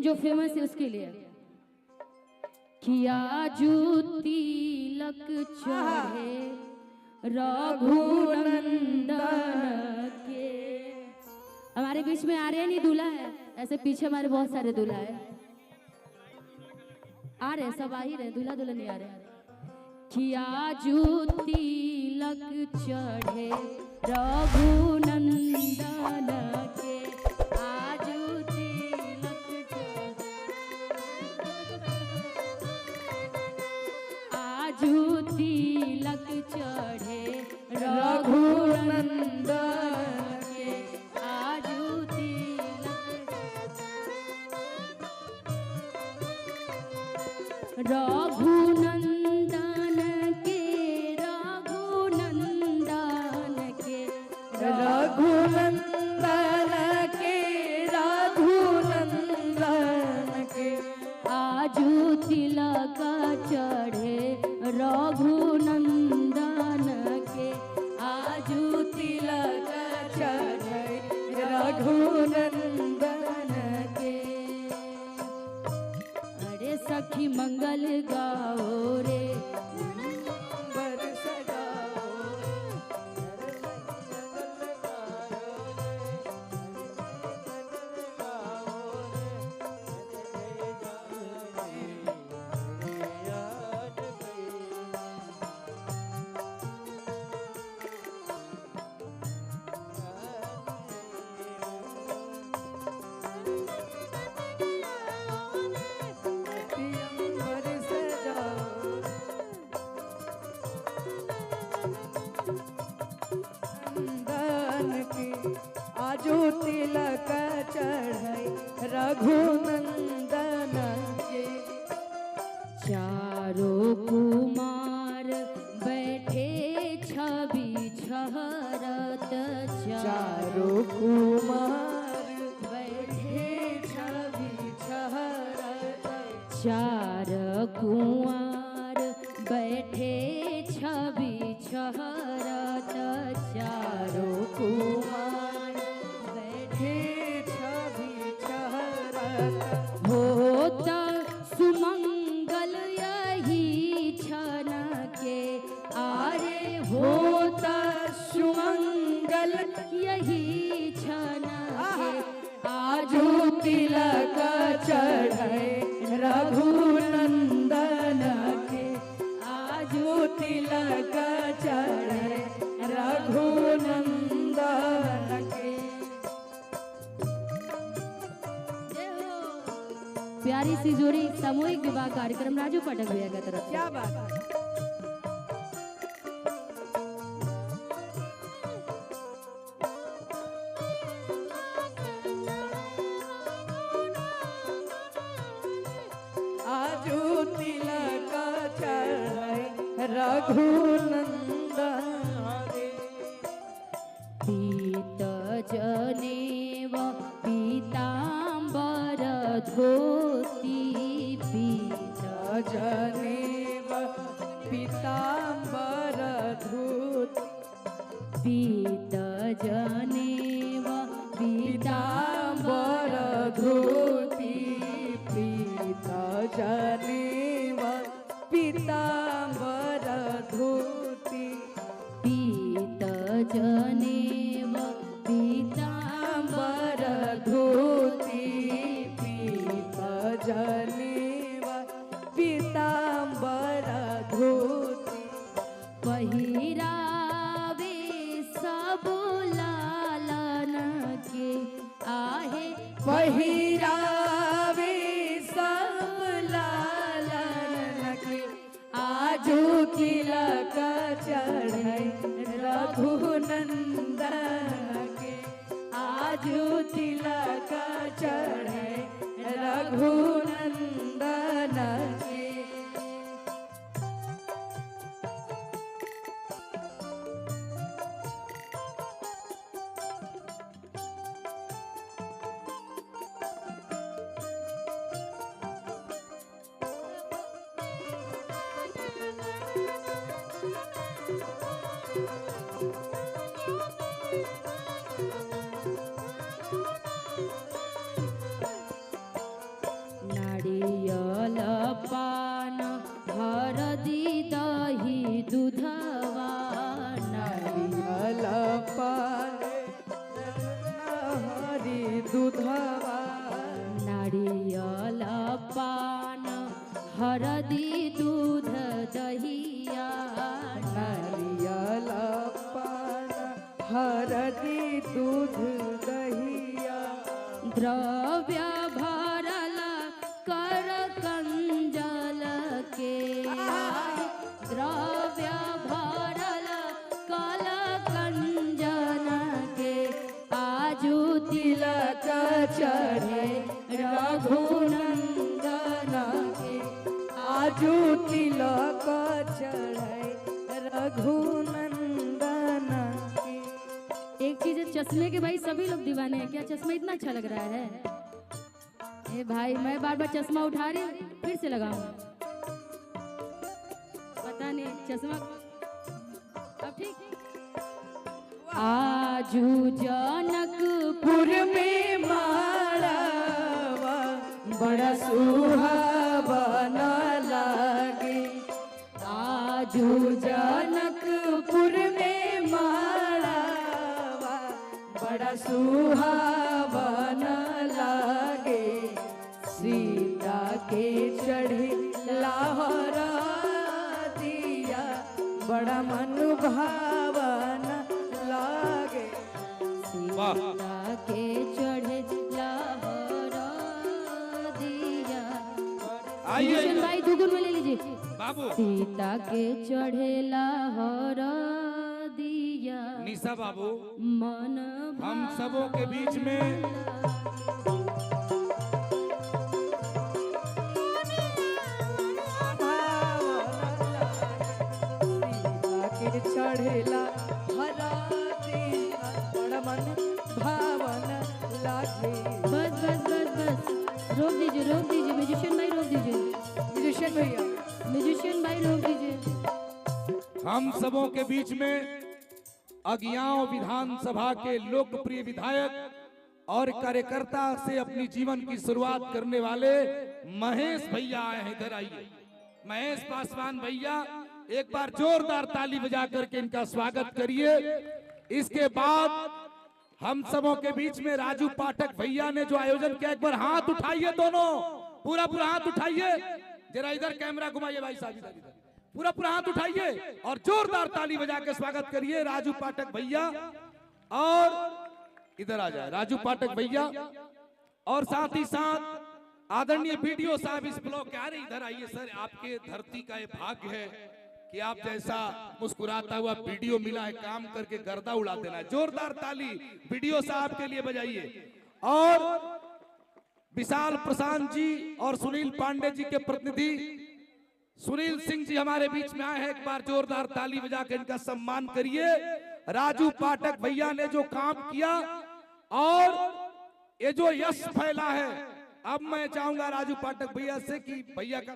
जो फेमस है उसके लिए। किया जूती लक चढ़े रघुनंदन के। हमारे बीच में आ रहे हैं, नहीं दूल्हा है, ऐसे पीछे हमारे बहुत सारे दूल्हा है, आ रहे सब आ ही रहे, दूल्हा दुल्हन नहीं आ रहे। किया जूती लक चढ़े रघुनंदन के, आजू तिलक आजू तिलक चढ़े रघुनंदन के, आजू तिलक रघुनंदन के, रघुनंदन के, रघुनंदन के, रघुनंदन के, आजू तिलक चढ़े रघुनंदन के, आजू तिलक चढ़े रघुनंदन के। अरे सखी मंगल गाओ रे, बरस गाओ आजू तिलक चढ़ाई रघुनंदन के। चारों कुमार बैठे छवि छहरत, चारों कुमार बैठे छवि छहरत, चार कुंवर बैठे छवि छहरत, चारों कुमार बैठे छवि छहरत। होता सुमंगल यही क्षण के, आरे होता सुमंगल यही क्षण के, आजू तिलक चढ़े रघुनंदन के, आजू तिलक चढ़े रघुनंदन के। प्यारी सी जोड़ी सामूहिक विवाह कार्यक्रम राजू पाठक भैया की तरफ से। क्या बात है। आजू तिलक चढ़े रघुनंदन के। पीत जनेव पीतांबर धोती, पीत जनेव पीतांबर धोती, पीत जनेव पीतांबर धोती, पीत जनेव पीतांबर धोती, पीत जनेव पीतांबर धोती, पीत जनेव पीतांबर धोती। पहिरावे सब लालन के, आहे पहिरावे सब लालन के, आजू तिलक चढ़े रघुनंदन के, आजू तिलक चढ़े रघुनंदन के। नारियल पान हरदी दही दूधवा नारियल पान हरी दूधवा नारियल पान हरदी दूध दहिया नारियल पान हरदी दूध दहिया द्रव्य भरल कर कंजल के द्रव्य भरल कल कंजन के आजू तिलक चढ़े रघुनंदन के आजू तिलक चढ़े रघुनंदन के। एक चीज है, चश्मे के भाई सभी लोग दीवाने हैं। क्या चश्मा इतना अच्छा लग रहा है? ए भाई मैं बार बार चश्मा उठा रही हूँ, फिर से लगाऊं। पता नहीं चश्मा अब ठीक। आजू जनकपुर में माड़वा बड़ा सुहावन लागे आजू जनकपुर में माड़वा बड़ा सुहावन लागे सीता के चढ़े लाहौर दिया बड़ा मन भावन लागे सीता के चढ़े लाहौर दिया। भूषण भाई दुगुन में ले लीजिए बाबू। सीता के चढ़े लाहौर दिया निशा बाबू, मन हम सबों के बीच में के चढ़ेला हरा दिया बड़ा मन भावन लागे। बस बस बस बस रोक दीजिए म्यूजिशियन भाई रोक दीजिए म्यूजिशियन भैया म्यूजिशियन भाई रोक दीजिए। हम सबों के बीच में अज्ञाओं विधानसभा के लोकप्रिय विधायक और कार्यकर्ता से अपनी जीवन की शुरुआत करने वाले महेश भैया आए हैं। इधर आइए महेश पासवान भैया, एक बार जोरदार ताली बजा करके इनका स्वागत करिए। इसके बाद हम सबों के बीच में राजू पाठक भैया ने जो आयोजन किया, एक बार हाथ उठाइए दोनों, पूरा पूरा हाथ उठाइए, जरा इधर कैमरा घुमाइए भाई साहब, इधर पूरा पूरा हाथ उठाइए और जोरदार ताली बजा के स्वागत करिए राजू पाठक भैया। और इधर आ जाए राजू पाठक भैया, और साथ ही साथ आदरणीय बीडीओ साहब इस ब्लॉक के आ रहे, इधर आइए सर। आपके धरती का ये भाग्य है कि आप जैसा मुस्कुराता हुआ बीडीओ मिला है, काम करके गर्दा उड़ा देना है। जोरदार ताली बीडीओ साहब के लिए बजाइए। और विशाल प्रशांत जी और सुनील पांडे जी के प्रतिनिधि सुनील सिंह जी हमारे बीच में आए हैं, एक बार जोरदार ताली बजाकर इनका सम्मान करिए। राजू पाठक भैया ने जो काम किया और ये जो यश फैला है, अब मैं चाहूंगा राजू पाठक भैया से कि भैया का